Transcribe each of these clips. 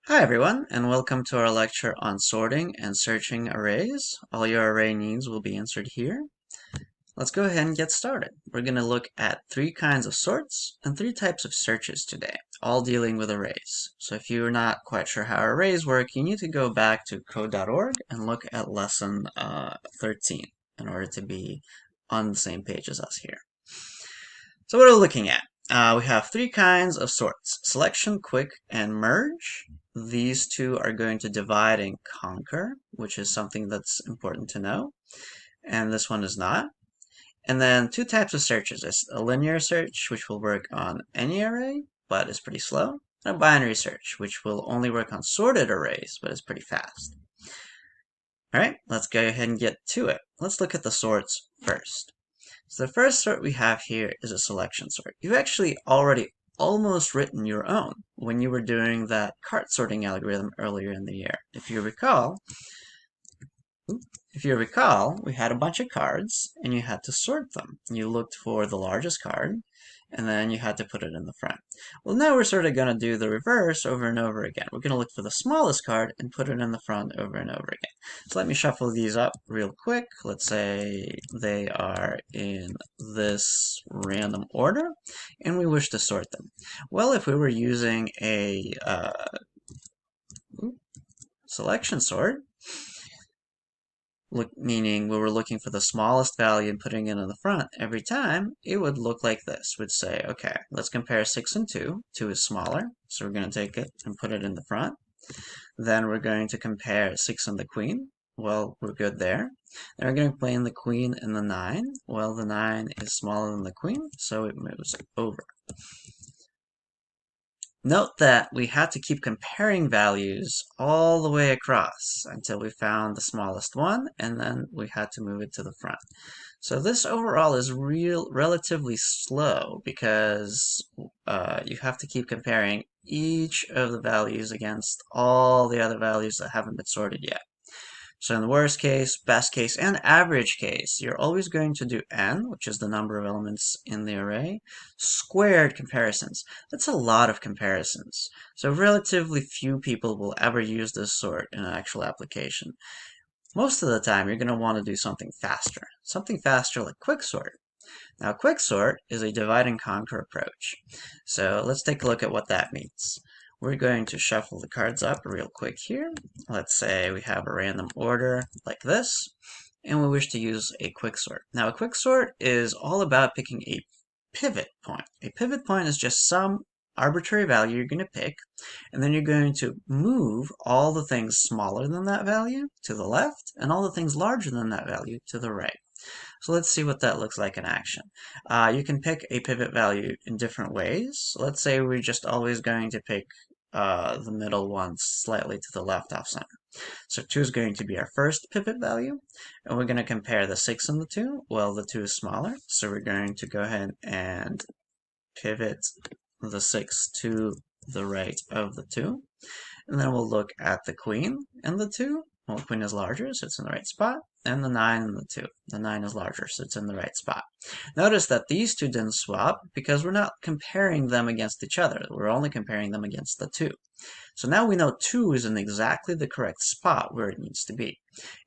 Hi everyone, and welcome to our lecture on sorting and searching arrays. All your array needs will be answered here. Let's go ahead and get started. We're going to look at three kinds of sorts and three types of searches today, all dealing with arrays. So if you're not quite sure how arrays work, you need to go back to code.org and look at lesson 13 in order to be on the same page as us here. So what are we looking at? We have three kinds of sorts: selection, quick, and merge. These two are going to divide and conquer, which is something that's important to know, and this one is not. And then two types of searches: a linear search, which will work on any array, but is pretty slow, and a binary search, which will only work on sorted arrays, but is pretty fast. All right, let's go ahead and get to it. Let's look at the sorts first. So the first sort we have here is a selection sort. You've actually already almost written your own when you were doing that cart sorting algorithm earlier in the year. If you recall, we had a bunch of cards and you had to sort them. You looked for the largest card and then you had to put it in the front. Well, now we're sort of going to do the reverse over and over again. We're going to look for the smallest card and put it in the front over and over again. So let me shuffle these up real quick. Let's say they are in this random order and we wish to sort them. Well, if we were using a selection sort, meaning we were looking for the smallest value and putting it in the front every time, it would look like this. We'd say, okay, let's compare 6 and 2. 2 is smaller, so we're going to take it and put it in the front. Then we're going to compare 6 and the queen. Well, we're good there. Then we're going to play in the queen and the 9. Well, the 9 is smaller than the queen, so it moves over. Note that we had to keep comparing values all the way across until we found the smallest one, and then we had to move it to the front. So this overall is relatively slow because you have to keep comparing each of the values against all the other values that haven't been sorted yet. So in the worst case, best case, and average case, you're always going to do n, which is the number of elements in the array, squared comparisons. That's a lot of comparisons. So relatively few people will ever use this sort in an actual application. Most of the time, you're going to want to do something faster like quicksort. Now, quicksort is a divide and conquer approach. So let's take a look at what that means. We're going to shuffle the cards up real quick here. Let's say we have a random order like this, and we wish to use a quicksort. Now, a quicksort is all about picking a pivot point. A pivot point is just some arbitrary value you're going to pick, and then you're going to move all the things smaller than that value to the left, and all the things larger than that value to the right. So let's see what that looks like in action. You can pick a pivot value in different ways. Let's say we're just always going to pick the middle one slightly to the left off center. So 2 is going to be our first pivot value, and we're going to compare the 6 and the 2. Well, the 2 is smaller, so we're going to go ahead and pivot the 6 to the right of the 2. And then we'll look at the queen and the 2. Well, the queen is larger, so it's in the right spot. And the 9 and the 2. The 9 is larger, so it's in the right spot. Notice that these two didn't swap because we're not comparing them against each other. We're only comparing them against the 2. So now we know 2 is in exactly the correct spot where it needs to be.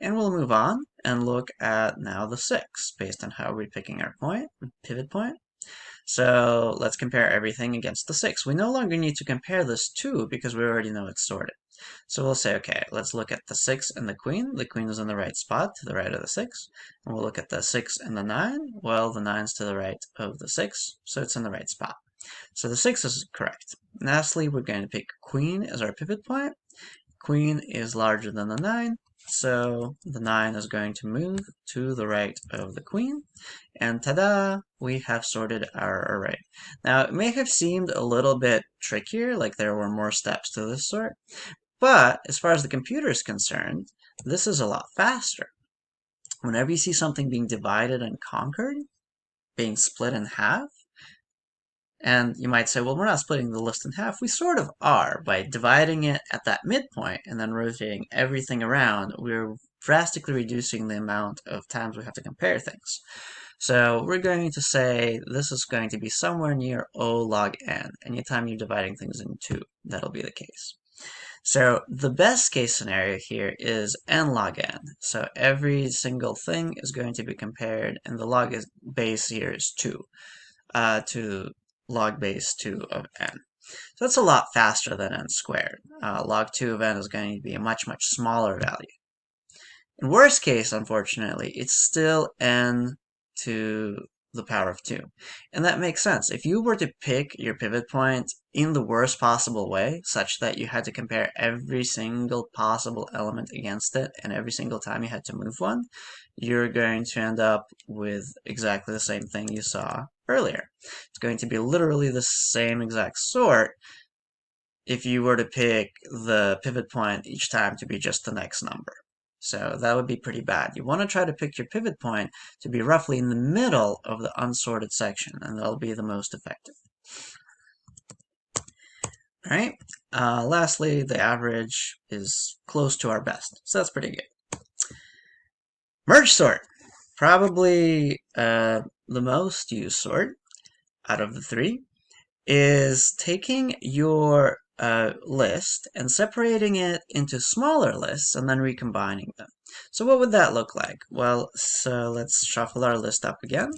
And we'll move on and look at now the 6, based on how we're picking our pivot point. So let's compare everything against the 6. We no longer need to compare this 2 because we already know it's sorted. So we'll say, okay, let's look at the 6 and the queen. The queen is in the right spot to the right of the 6. And we'll look at the 6 and the 9. Well, the 9's to the right of the 6, so it's in the right spot. So the 6 is correct. Lastly, we're going to pick queen as our pivot point. Queen is larger than the 9, so the 9 is going to move to the right of the queen. And ta-da! We have sorted our array. Now, it may have seemed a little bit trickier, like there were more steps to this sort, but as far as the computer is concerned, this is a lot faster. Whenever you see something being divided and conquered, being split in half, and you might say, well, we're not splitting the list in half. We sort of are. By dividing it at that midpoint and then rotating everything around, we're drastically reducing the amount of times we have to compare things. So we're going to say this is going to be somewhere near O log n. Anytime you're dividing things in 2, that'll be the case. So the best case scenario here is n log n. So every single thing is going to be compared, and the base here is 2 to log base 2 of n. So that's a lot faster than n squared. Log 2 of n is going to be a much, much smaller value. In worst case, unfortunately, it's still n to the power of 2. And that makes sense. If you were to pick your pivot point in the worst possible way, such that you had to compare every single possible element against it, and every single time you had to move one, you're going to end up with exactly the same thing you saw earlier. It's going to be literally the same exact sort if you were to pick the pivot point each time to be just the next number. So that would be pretty bad. You want to try to pick your pivot point to be roughly in the middle of the unsorted section, and that'll be the most effective. All right. Lastly, the average is close to our best, so that's pretty good. Merge sort, probably the most used sort out of the three, is taking your list and separating it into smaller lists and then recombining them. So what would that look like? Well, so let's shuffle our list up again.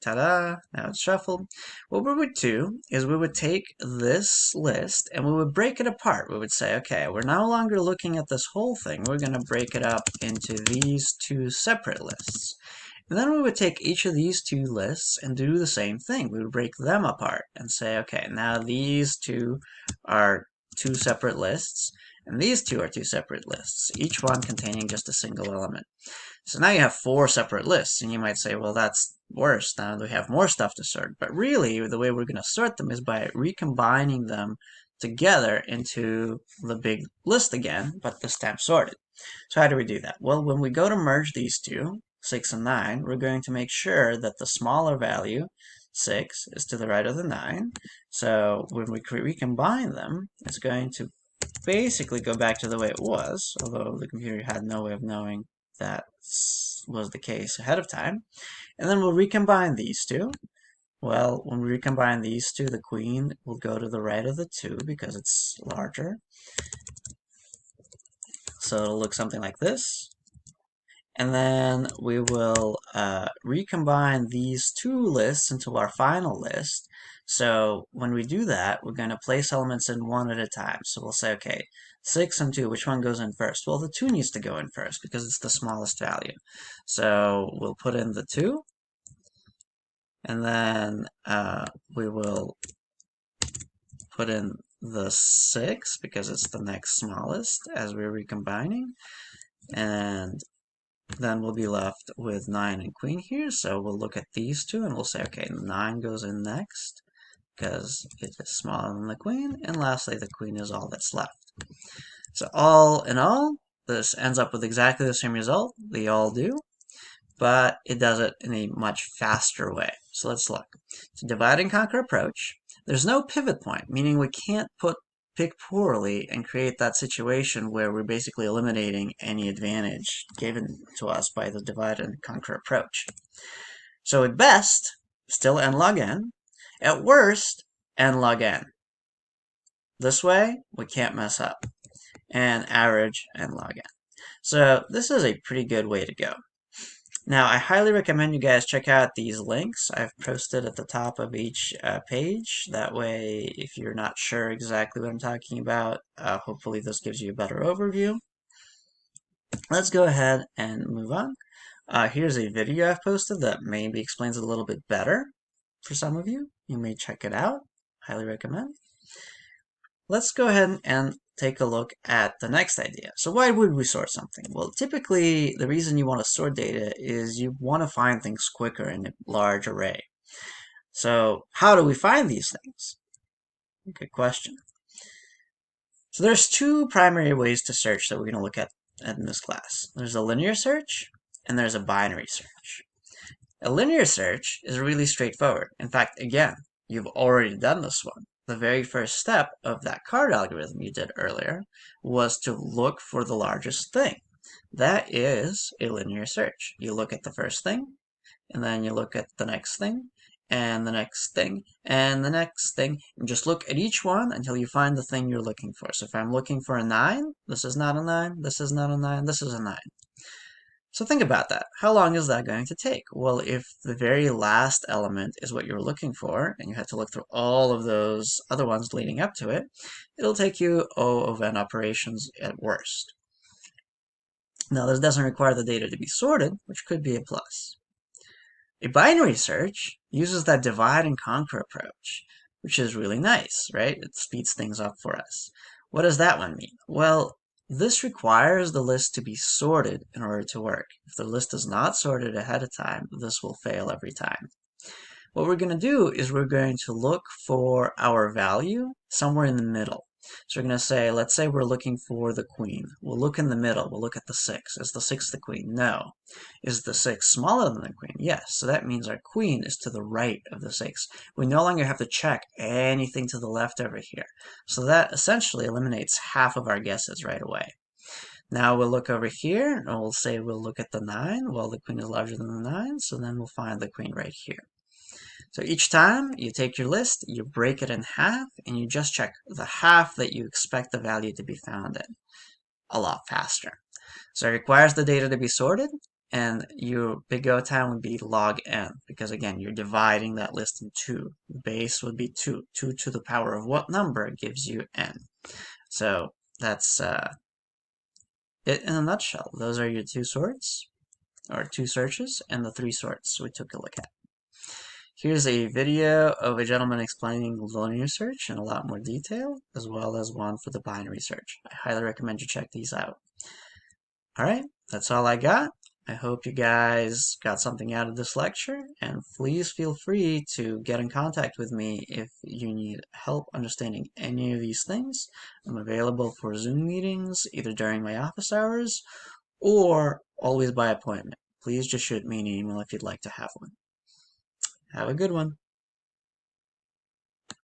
Ta-da! Now it's shuffled. What we would do is we would take this list and we would break it apart. We would say, okay, we're no longer looking at this whole thing. We're going to break it up into these two separate lists. And then we would take each of these two lists and do the same thing. We would break them apart and say, okay, now these two are two separate lists, and these two are two separate lists, each one containing just a single element. So now you have 4 separate lists, and you might say, well, that's worse. Now we have more stuff to sort. But really, the way we're going to sort them is by recombining them together into the big list again, but this time sorted. So how do we do that? Well, when we go to merge these two, 6 and 9, we're going to make sure that the smaller value, 6, is to the right of the 9. So when we recombine them, it's going to basically go back to the way it was, although the computer had no way of knowing that was the case ahead of time. And then we'll recombine these two. Well, when we recombine these two, the queen will go to the right of the 2 because it's larger. So it'll look something like this. And then we will recombine these two lists into our final list. So when we do that, we're going to place elements in one at a time. So we'll say, okay, 6 and 2, which one goes in first? Well, the 2 needs to go in first because it's the smallest value. So we'll put in the 2, and then we will put in the 6 because it's the next smallest as we're recombining. And then we'll be left with 9 and queen here, so we'll look at these two and we'll say, okay, 9 goes in next because it is smaller than the queen, and lastly, the queen is all that's left. So all in all, this ends up with exactly the same result. They all do, but it does it in a much faster way. So let's look. It's a divide and conquer approach. There's no pivot point, meaning we can't pick poorly and create that situation where we're basically eliminating any advantage given to us by the divide and conquer approach. So at best, still n log n. At worst, n log n. This way, we can't mess up. And average n log n. So this is a pretty good way to go. Now, I highly recommend you guys check out these links I've posted at the top of each page. That way, if you're not sure exactly what I'm talking about, hopefully this gives you a better overview. Let's go ahead and move on. Here's a video I've posted that maybe explains it a little bit better for some of you. You may check it out. Highly recommend. Let's go ahead and take a look at the next idea. So why would we sort something? Well, typically the reason you want to sort data is you want to find things quicker in a large array. So how do we find these things? Good question. So there's 2 primary ways to search that we're going to look at in this class. There's a linear search and there's a binary search. A linear search is really straightforward. In fact, again, you've already done this one. The very first step of that card algorithm you did earlier was to look for the largest thing. That is a linear search. You look at the first thing, and then you look at the next thing, and the next thing, and the next thing, and just look at each one until you find the thing you're looking for. So if I'm looking for a 9, this is not a 9, this is not a 9, this is a 9. So think about that. How long is that going to take? Well, if the very last element is what you're looking for, and you had to look through all of those other ones leading up to it, it'll take you O of n operations at worst. Now, this doesn't require the data to be sorted, which could be a plus. A binary search uses that divide and conquer approach, which is really nice, right? It speeds things up for us. What does that one mean? Well, this requires the list to be sorted in order to work. If the list is not sorted ahead of time, this will fail every time. What we're going to do is we're going to look for our value somewhere in the middle. So we're going to say, let's say we're looking for the queen. We'll look in the middle. We'll look at the 6. Is the 6 the queen? No. Is the 6 smaller than the queen? Yes. So that means our queen is to the right of the 6. We no longer have to check anything to the left over here. So that essentially eliminates half of our guesses right away. Now we'll look over here, and we'll say we'll look at the 9. Well, the queen is larger than the 9, so then we'll find the queen right here. So each time you take your list, you break it in half, and you just check the half that you expect the value to be found in a lot faster. So it requires the data to be sorted, and your big O time would be log n, because again, you're dividing that list in 2. The base would be 2. 2 to the power of what number gives you n. So that's it in a nutshell. Those are your 2 sorts, or 2 searches, and the 3 sorts we took a look at. Here's a video of a gentleman explaining linear search in a lot more detail, as well as one for the binary search. I highly recommend you check these out. Alright, that's all I got. I hope you guys got something out of this lecture, and please feel free to get in contact with me if you need help understanding any of these things. I'm available for Zoom meetings, either during my office hours, or always by appointment. Please just shoot me an email if you'd like to have one. Have a good one.